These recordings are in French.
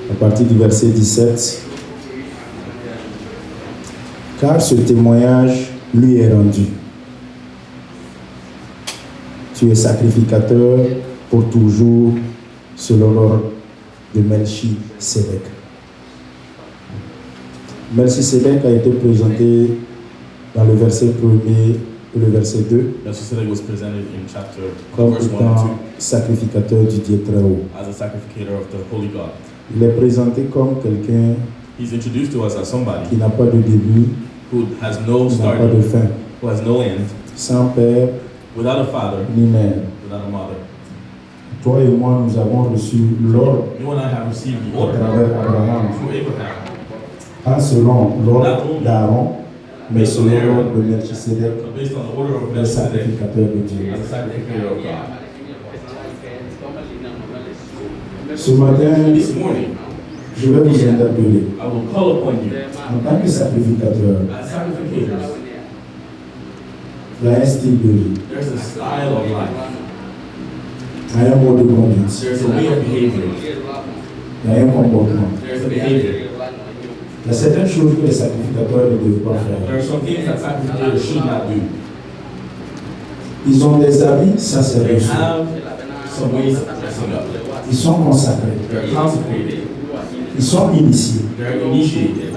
À partir du verset 17, car ce témoignage lui est rendu. Tu es sacrificateur pour toujours selon l'ordre de Melchisédek. Melchisédek a été présenté dans le verset 1er et le verset 2 Melchizedek was presented in chapter comme verse 1 and étant 2 sacrificateur du Dieu très haut. as a sacrificator of the holy God. Il est présenté comme quelqu'un He's introduced to us as somebody qui n'a pas de début, who has no qui n'a pas de starting, fin, who has no end, sans père without a father, ni mère. without a mother. Toi et moi, nous avons reçu l'ordre You and I have received the à order travers Abraham, through Abraham, pas selon l'ordre d'Aaron, mais selon l'ordre de Melchisédek, but based on the order of le Melchizedek sacrificateur de Dieu. as a sacrificator of God. Ce matin, This morning, je vais vous interpeller I will call upon you en tant que sacrificateur. as sacrificators. Il y a un style de vie, There's a style of life. il y a un mode de conduite, There's a way of behavior. il y a un comportement. There's a behavior. Il y a certaines choses que les sacrificateurs ne doivent pas There faire. are some things that sacrificators should not do. Ils ont des habits, ça c'est They reçu. have some ways of dressing up. Ils sont consacrés, They're consecrated. ils sont initiés. They're initiated.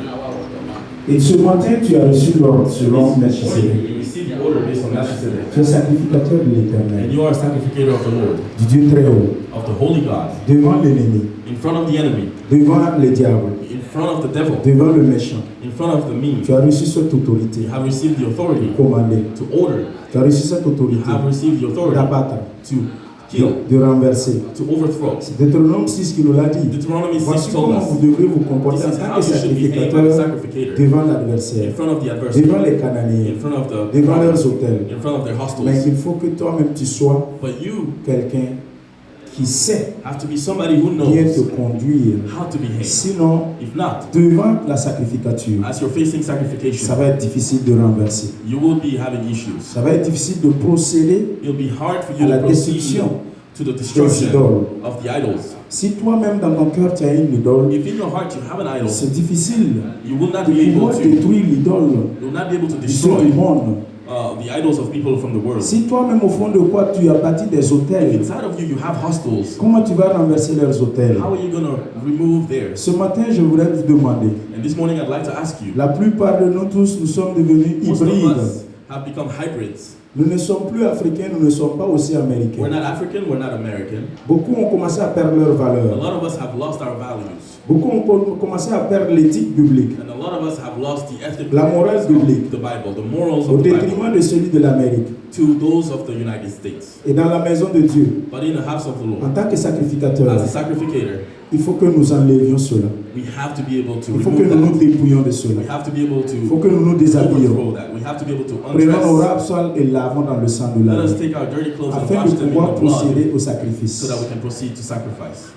Et ce matin, tu as reçu l'ordre selon This morning, Melchisédek. you receive the order based on Melchizedek. Tu es sacrificateur de And l'Éternel, you are a sacrificator of the Lord, du Dieu très haut, of the holy God, devant l'ennemi, in front of the enemy, devant le diable, in front of the devil, devant le méchant. in front of the mean. Tu as reçu cette autorité, You have received the authority commander. to order. Tu as reçu cette You autorité have received the authority d'abattre, to kill, de renverser. to overthrow. Deutéronome 6 qui nous l'a dit. Deuteronomy 6 Voici told comment us vous devrez vous comporter this en is tant how que you should behave as a sacrificateur sacrificator devant in l'adversaire, front of the adversary, devant les Cananéens, in front of the devant leurs hôtels. in front of their Mais hostels. il faut que toi-même tu sois But you quelqu'un qui sait have to be somebody who bien te knows conduire. how to behave. Sinon, If not, devant la sacrificature, as you're facing ça sacrification, va être difficile de renverser. you will be having issues. Ça va être difficile de procéder It'll be hard for à you la to proceed destruction to the des destruction idoles. of the idols. Si toi-même dans ton cœur tu as une idole, If in your heart you have an idol, c'est difficile you will not de be able pouvoir to. détruire l'idole You will not be able to du destroy monde. the idols of people from the world. Si toi-même au fond de quoi tu as bâti des If hôtels, inside of you you have hostels, comment tu vas renverser leurs hôtels? how are you going to remove theirs? Ce matin, je voudrais vous demander, And this morning I'd like to ask you, la plupart de nous tous, nous sommes devenus most of hybrides. us have become hybrids. Nous ne sommes plus africains, nous ne sommes pas aussi We're américains. not African, we're not American. Beaucoup ont commencé à perdre leurs A valeurs. lot of us have lost our values. Beaucoup ont commencé à perdre l'éthique biblique, And a lot of us have lost the ethics la morale biblique, of the Bible, the morals au of the Bible, détriment de celui de l'Amérique. to those of the United States. Et dans la maison de Dieu, But in the house of the en Lord, tant que sacrificateur, as a sacrificator, il faut que nous enlevions cela. we have to be able to Il faut que remove nous nous that. dépouillions de cela. We have to be able Il faut to que nous nous déshabillions. overthrow that. We have to be able to Prenons nos undress. robes sales et lavons dans le sang de Let us l'agneau, take our dirty clothes and afin wash de them in pouvoir the blood procéder au so sacrifice. that we can proceed to sacrifice.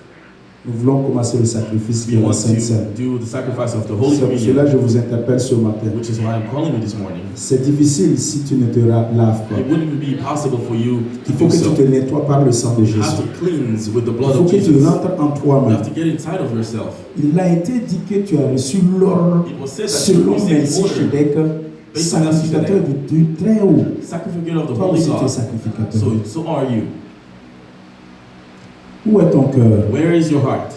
Nous voulons commencer le sacrifice qui We est la want Sainte to Seine. do the sacrifice of the Holy C'est pour Communion, cela que je vous interpelle ce matin. which is why I'm calling you this morning. C'est difficile si tu ne te laves pas. It wouldn't be possible for you to Il faut do que tu so. te nettoies par le sang de You have Jésus. to cleanse with the Il blood faut of que tu Jesus. rentres en You toi-même. have to get inside of yourself. Il a été dit que tu as reçu l'ordre It was said that you selon received the order, Melchisédek, based on sacrificateur Melchizedek, du très haut. sacrificate of the Toi Holy aussi tu es God. sacrificateur. So are you. Où est ton cœur? Where is your heart?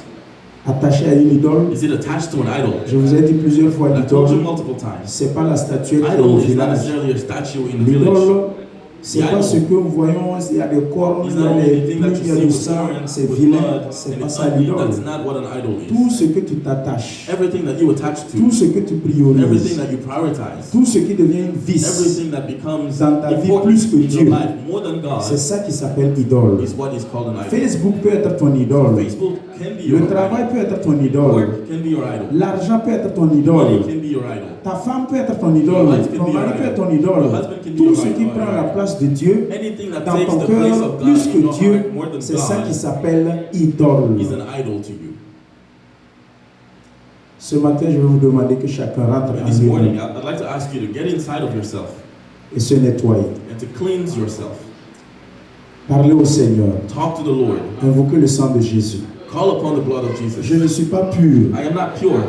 Attaché à une idole? Is it attached to an idol? Je vous ai dit plusieurs fois, I told you l'idole, multiple times. c'est pas la statuette qui est au Idol is not village. necessarily a statue in the village. L'idole, c'est The pas idol ce que nous voyons, il y a des cornes, It's il y not a only des anything that plumes, il y a you see du with sang, thorns, c'est with vilain, blood, c'est and pas it's ça ugly. l'idole. That's not what an idol Tout is. ce que tu t'attaches, Everything that you attach tout to, ce que tu everything priorises, that you prioritize, tout ce qui devient une vice, everything that becomes dans ta vie important plus que in your Dieu, life more than c'est God ça qui s'appelle idole. is what is called an idol. Facebook peut être ton idole, Facebook can be your le travail idol. peut être ton idole, Work can be your idol. l'argent peut être ton Money idole, can be your idol. ta femme peut être ton idole, ton mari peut être ton idole. Tout ce qui prend la place de Dieu Anything that dans takes ton the place cœur of plus God que in your Dieu, heart more than c'est ça qui God s'appelle idole. is an idol to you. Ce matin, je vais vous demander que chacun rentre And en this morning, lui I'd like to ask you to get inside of yourself et se nettoyer. and to cleanse yourself. Parlez au Seigneur. Talk to the Lord. Invoquez le sang de Jésus. Call upon the blood of Jesus. Je ne suis pas pur. I am not pure.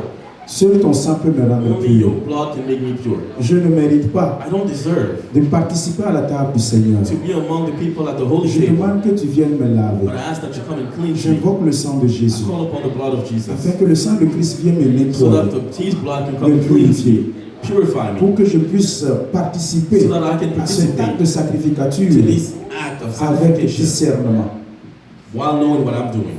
Seul ton sang peut me rendre Only pur. your blood can make me pure. Je ne mérite pas I don't deserve de participer à la table du Seigneur. to be among the people at the holy Je table. demande que tu viennes me laver. But I ask that you come and cleanse me. J'invoque le sang de Jésus, I call upon the blood of Jesus. afin que le sang de Christ vienne me So that nettoyer, his blood can come and cleanse me, purify me, pour que je puisse participer so that I can à cet acte de participate sacrificature to this act of avec sanctification discernement. while knowing what I'm doing.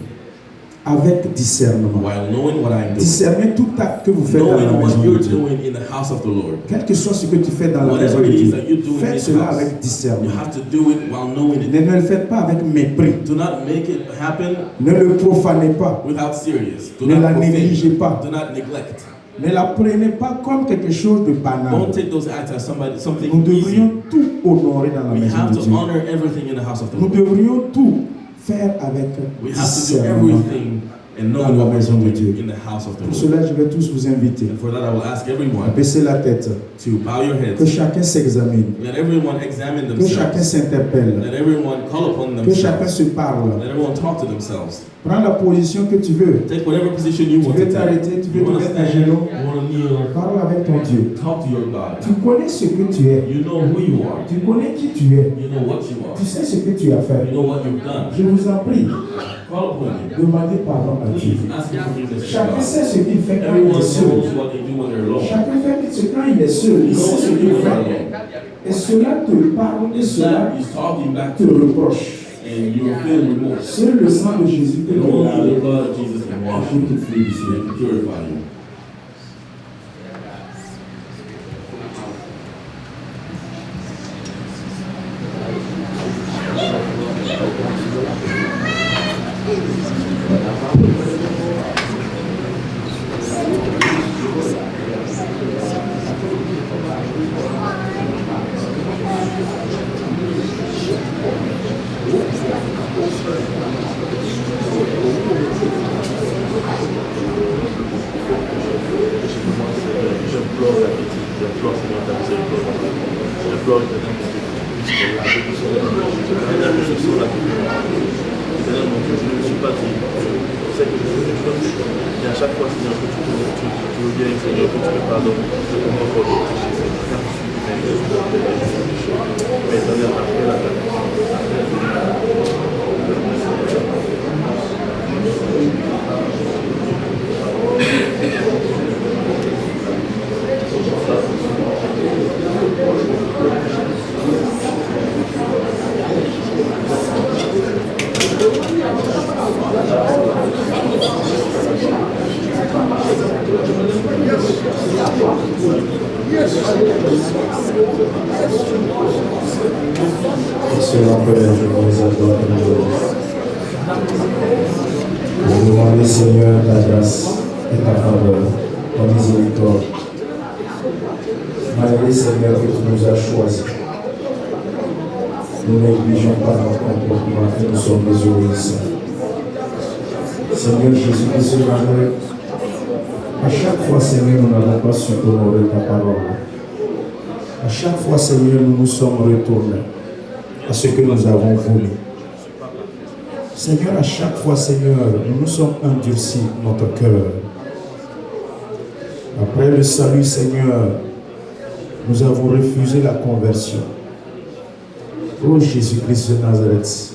Avec discernement. While knowing what I'm doing. Discerner tout acte que vous faites dans la Knowing maison what de you're Dieu. doing in the house of the Lord. Quel que soit ce que tu fais dans la maison Whatever de it is Dieu, that you're doing in faites this cela house, avec you discernement. have to do it while knowing it. Ne le faites pas avec mépris. Do not make it happen Ne le profanez pas. without serious. Do Ne not la profane. négligez pas. Do not neglect. Ne la prenez pas comme quelque chose de banal. Don't take those acts as Nous something devrions easy. tout honorer dans la We maison have de to Dieu. honor everything in the house of the Nous Lord. devrions tout faire avec We have to do discernement. everything and Dans knowing la what we're maison de doing Dieu. in the house of the Pour Lord. cela, je vais tous vous inviter And for that, I will ask à everyone baisser la tête, to bow your que heads. chacun s'examine, Let everyone examine que chacun themselves. s'interpelle, Let everyone call upon que chacun themselves. se parle. Let everyone talk to themselves. Prends la position que tu veux. Take whatever position you Tu want to veux take. t'arrêter, tu You veux want te to mettre à stand, genoux. you want to kneel, Parle avec ton Dieu. talk to your God. Tu connais ce que tu es. You know who you are. Tu connais qui tu es. You know what you are. Tu sais ce que tu as fait. You know what you've done. Je vous en prie, Call upon him. demandez pardon à Dieu. Please ask him forgiveness to Chacun God. sait ce qu'il fait quand il Everyone est seul. knows what they do when they're alone. Chacun fait ce quand il est seul. Il sait ce qu'il fait. Et cela te parle et cela He's talking back te to you, reproche. and you're feeling remorse. Seul le sang de Jésus peut And te only laver. the blood of Jesus can wash you and purify you. Excellent Père, je vous adore et vous remercie. Je demande, Seigneur, ta grâce et ta faveur, ta miséricorde. Malgré, Seigneur, que tu nous as choisis, nous négligeons pas notre comportement et nous sommes désobéissants. Seigneur Jésus-Christ, à chaque fois, Seigneur, nous n'avons pas su honorer ta parole. À chaque fois, Seigneur, nous nous sommes retournés à ce que nous avons voulu. Seigneur, à chaque fois, Seigneur, nous nous sommes endurcis notre cœur. Après le salut, Seigneur, nous avons refusé la conversion. Oh Jésus-Christ de Nazareth,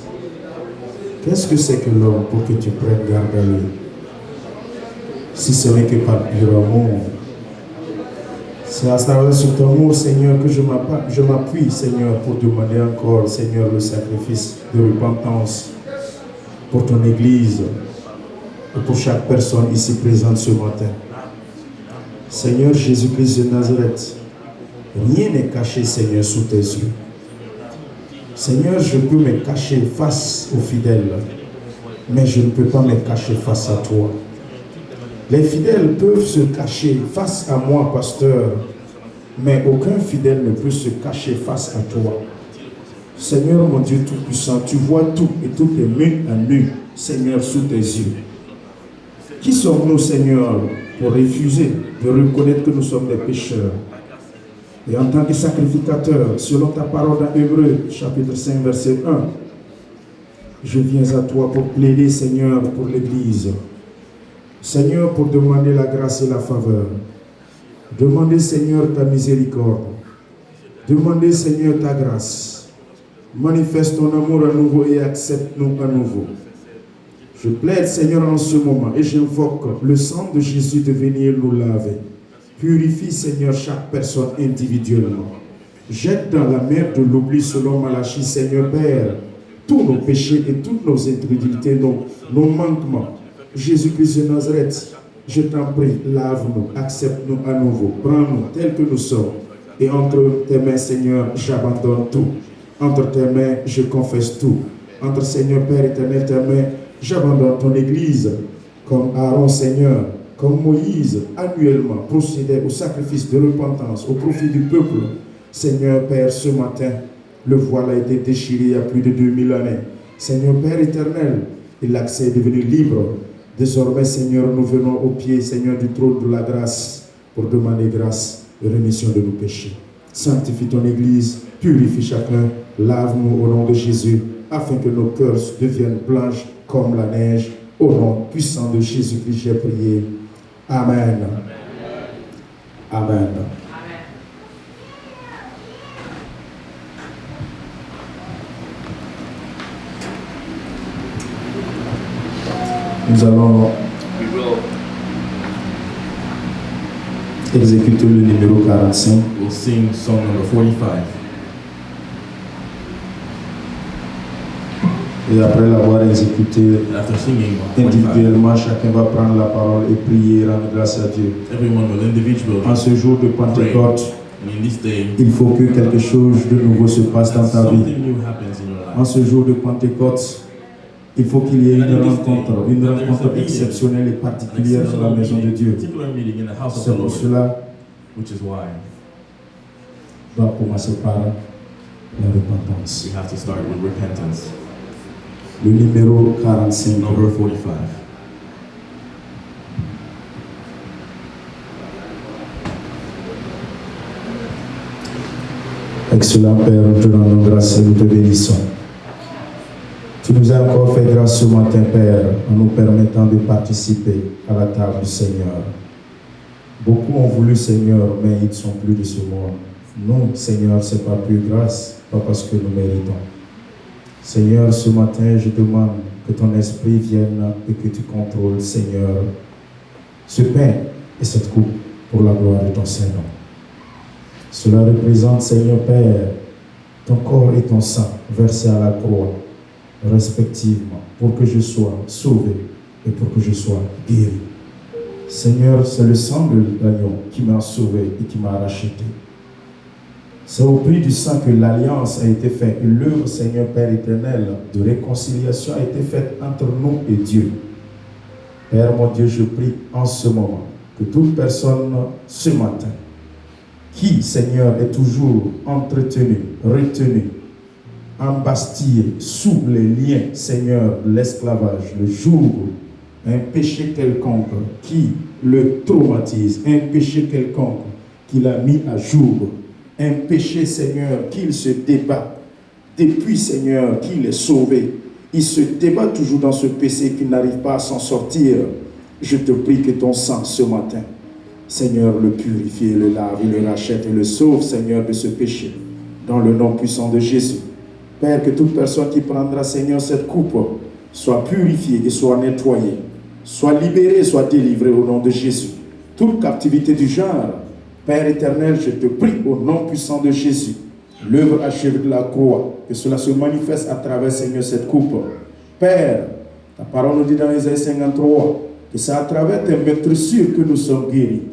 qu'est-ce que c'est que l'homme pour que tu prennes garde à lui? Si ce n'est que par pur amour. C'est à travers cet amour, Seigneur, que je m'appuie, Seigneur, pour demander encore, Seigneur, le sacrifice de repentance pour ton Église et pour chaque personne ici présente ce matin. Seigneur Jésus-Christ de Nazareth, rien n'est caché, Seigneur, sous tes yeux. Seigneur, je peux me cacher face aux fidèles, mais je ne peux pas me cacher face à toi. Les fidèles peuvent se cacher face à moi, pasteur, mais aucun fidèle ne peut se cacher face à toi. Seigneur, mon Dieu Tout-Puissant, tu vois tout et tout est nu à nu, Seigneur, sous tes yeux. Qui sommes-nous, Seigneur, pour refuser de reconnaître que nous sommes des pécheurs? Et en tant que sacrificateur, selon ta parole dans Hébreux, chapitre 5, verset 1, je viens à toi pour plaider, Seigneur, pour l'Église. Seigneur, pour demander la grâce et la faveur. Demander, Seigneur, ta miséricorde. Demander, Seigneur, ta grâce. Manifeste ton amour à nouveau et accepte-nous à nouveau. Je plaide, Seigneur, en ce moment et j'invoque le sang de Jésus de venir nous laver. Purifie, Seigneur, chaque personne individuellement. Jette dans la mer de l'oubli selon Malachie, Seigneur Père, tous nos péchés et toutes nos incrédulités, nos manquements. Jésus-Christ de Nazareth, je t'en prie, lave-nous, accepte-nous à nouveau, prends-nous tels que nous sommes. Et entre tes mains, Seigneur, j'abandonne tout. Entre tes mains, je confesse tout. Entre, Seigneur Père éternel, tes mains, j'abandonne ton Église. Comme Aaron, Seigneur, comme Moïse, annuellement, procédait au sacrifice de repentance au profit du peuple. Seigneur Père, ce matin, le voile a été déchiré il y a plus de 2000 années. Seigneur Père éternel, et l'accès est devenu libre. Désormais, Seigneur, nous venons au pied, Seigneur, du trône de la grâce pour demander grâce et rémission de nos péchés. Sanctifie ton Église, purifie chacun, lave-nous au nom de Jésus, afin que nos cœurs deviennent blanches comme la neige. Au nom puissant de Jésus-Christ, j'ai prié. Amen. Amen. Nous allons exécuter le numéro 45. We'll sing song number 45. Et après l'avoir exécuté And after singing 45, individuellement, chacun va prendre la parole et prier, rendre grâce à Dieu. everyone will individually En ce jour de Pentecôte, and in this day, il faut que quelque chose de nouveau se passe dans ta vie. something new happens in your En life. ce jour de Pentecôte, il faut qu'il y ait une rencontre exceptionnelle et particulière dans la maison de Dieu. Particular meeting in the house of C'est the pour Lord, cela which is why qu'on doit commencer par la repentance. we have to start with repentance. Le numéro 45. Number 45. Excellent Père, nous te rendons grâce et nous te bénissons. Tu nous as encore fait grâce ce matin, Père, en nous permettant de participer à la table du Seigneur. Beaucoup ont voulu, Seigneur, mais ils ne sont plus de ce monde. Nous, Seigneur, ce n'est pas plus grâce, pas parce que nous méritons. Seigneur, ce matin, je demande que ton esprit vienne et que tu contrôles, Seigneur, ce pain et cette coupe pour la gloire de ton Saint-Nom. Cela représente, Seigneur Père, ton corps et ton sang versés à la croix, respectivement, pour que je sois sauvé et pour que je sois guéri. Seigneur, c'est le sang de l'agneau qui m'a sauvé et qui m'a racheté. C'est au prix du sang que l'alliance a été faite et l'œuvre, Seigneur Père éternel, de réconciliation a été faite entre nous et Dieu. Père mon Dieu, je prie en ce moment que toute personne ce matin qui, Seigneur, est toujours entretenu, retenu, embastillé sous les liens, Seigneur, de l'esclavage, le jour où un péché quelconque qui le traumatise, un péché quelconque qui l'a mis à jour, un péché, Seigneur, qu'il se débat. Depuis, Seigneur, qu'il est sauvé, il se débat toujours dans ce péché qu'il n'arrive pas à s'en sortir. Je te prie que ton sang ce matin, Seigneur, le purifie, le lave, le rachète et le sauve, Seigneur, de ce péché. Dans le nom puissant de Jésus. Père, que toute personne qui prendra, Seigneur, cette coupe soit purifiée et soit nettoyée, soit libérée, soit délivrée au nom de Jésus. Toute captivité du genre, Père éternel, je te prie au nom puissant de Jésus, l'œuvre achevée de la croix, que cela se manifeste à travers, Seigneur, cette coupe. Père, ta parole nous dit dans Isaïe 53, que c'est à travers tes meurtrissures que nous sommes guéris.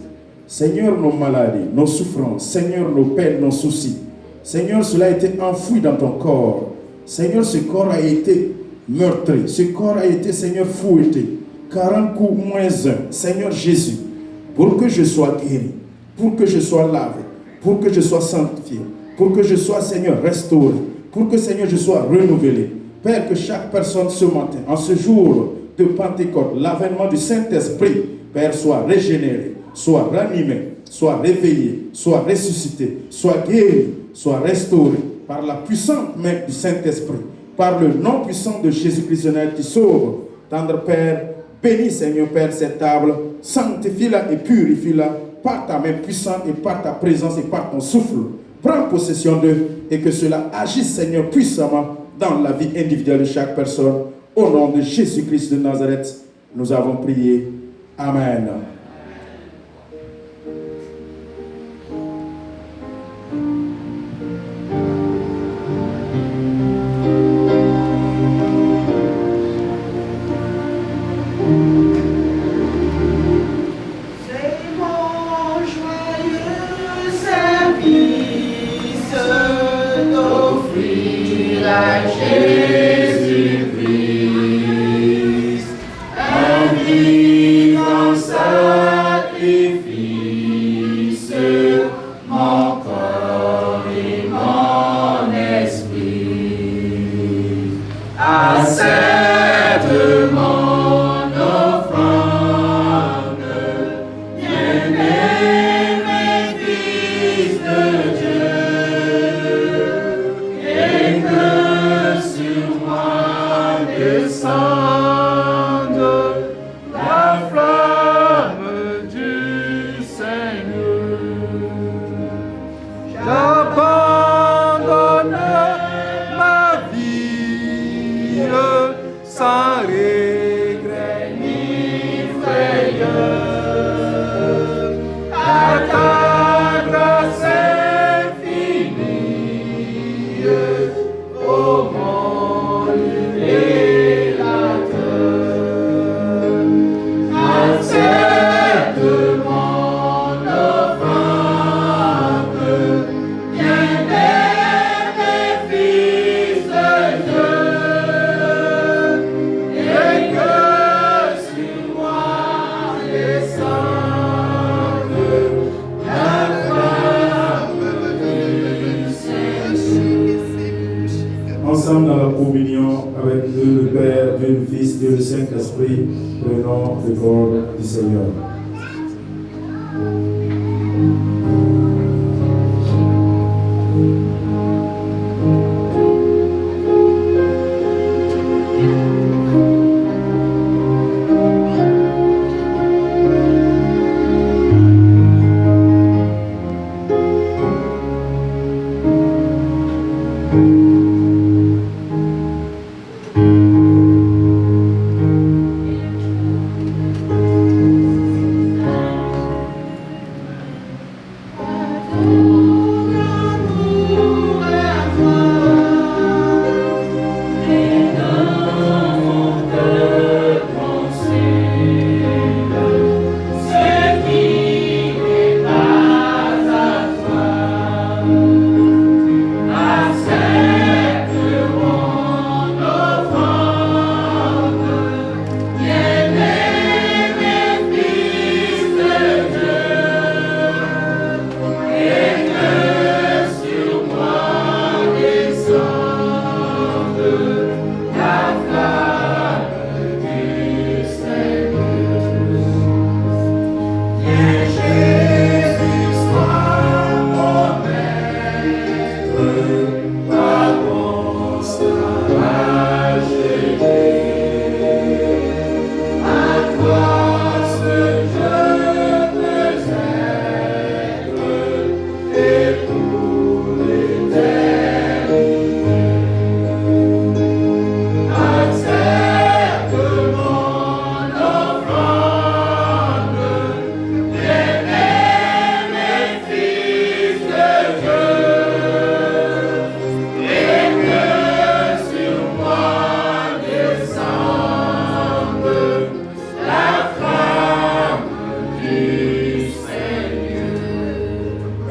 Seigneur, nos maladies, nos souffrances, Seigneur, nos peines, nos soucis. Seigneur, cela a été enfoui dans ton corps. Seigneur, ce corps a été meurtri. Ce corps a été, Seigneur, fouetté. 40 coups moins 1. Seigneur Jésus, pour que je sois guéri, pour que je sois lavé, pour que je sois sanctifié, pour que je sois, Seigneur, restauré, pour que, Seigneur, je sois renouvelé. Père, que chaque personne ce matin, en ce jour de Pentecôte, l'avènement du Saint-Esprit, Père, soit régénéré, soit ranimé, soit réveillé, soit ressuscité, soit guéri, soit restauré par la puissante main du Saint-Esprit, par le nom puissant de Jésus-Christ de Nazareth qui sauve. Tendre Père, bénis Seigneur Père cette table, sanctifie-la et purifie-la par ta main puissante et par ta présence et par ton souffle. Prends possession d'eux et que cela agisse Seigneur puissamment dans la vie individuelle de chaque personne. Au nom de Jésus-Christ de Nazareth, nous avons prié. Amen. Ensemble dans la communion avec Dieu le Père, Dieu le Fils, Dieu le Saint-Esprit, prenons le corps du Seigneur.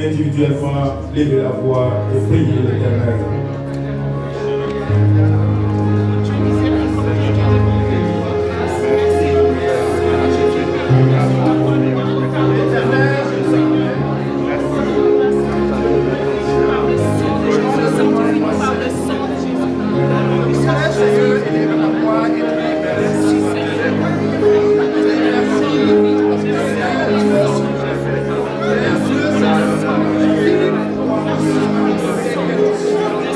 Individuellement, levez la voix et priez l'Éternel. Merci.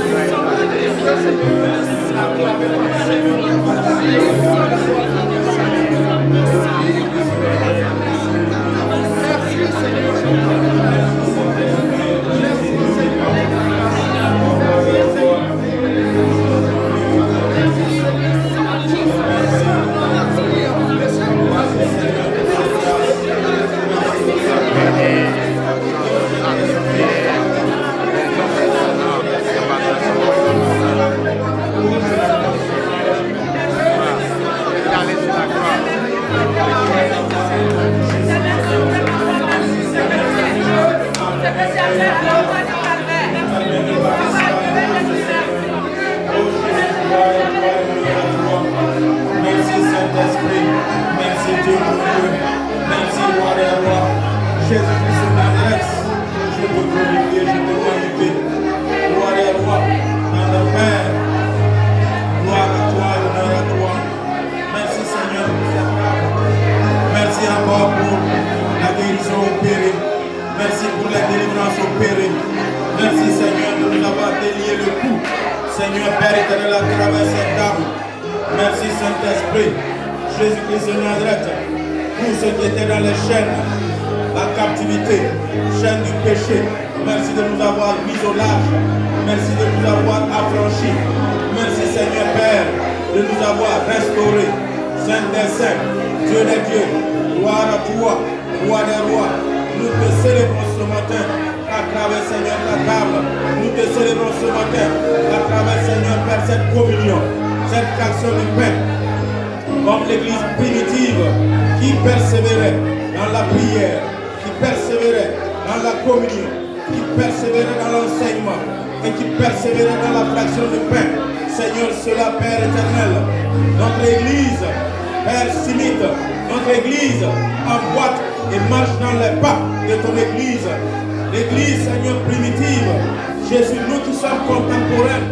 Saint-Esprit, Jésus-Christ de Nazareth, tous ceux qui étaient dans les chaînes, la captivité, chaîne du péché, merci de nous avoir mis au large, merci de nous avoir affranchis, merci Seigneur Père, de nous avoir restaurés. Saint des saints, Dieu des dieux, gloire à toi, roi des rois, nous te célébrons ce matin à travers Seigneur la table, nous te célébrons ce matin à travers Seigneur Père cette communion, cette fraction du pain, comme l'église primitive qui persévérait dans la prière, qui persévérait dans la communion, qui persévérait dans l'enseignement et qui persévérait dans la fraction du pain. Seigneur, cela, Père éternel, notre église, Père, s'imite, notre église emboîte et marche dans les pas de ton église. L'église, Seigneur, primitive, Jésus, nous qui sommes contemporains,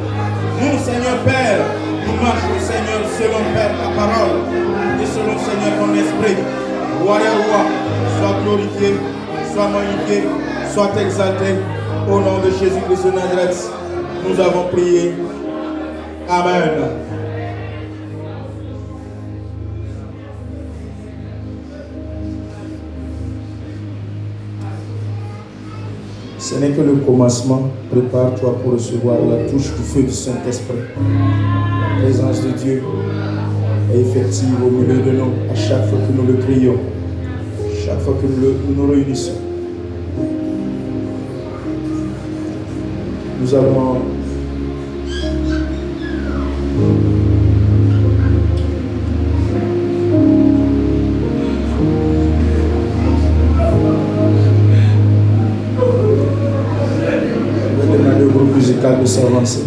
nous, Seigneur Père, nous marchons, Seigneur, selon Père ta parole et selon, Seigneur, ton esprit. Roi des rois, sois glorifié, sois magnifié, sois exalté. Au nom de Jésus-Christ de Nazareth, nous avons prié. Amen. Ce n'est que le commencement. Prépare-toi pour recevoir la touche du feu du Saint-Esprit. La présence de Dieu est effective au milieu de nous à chaque fois que nous le crions, chaque fois que nous nous réunissons. Nous allons demander au groupe musical de s'avancer.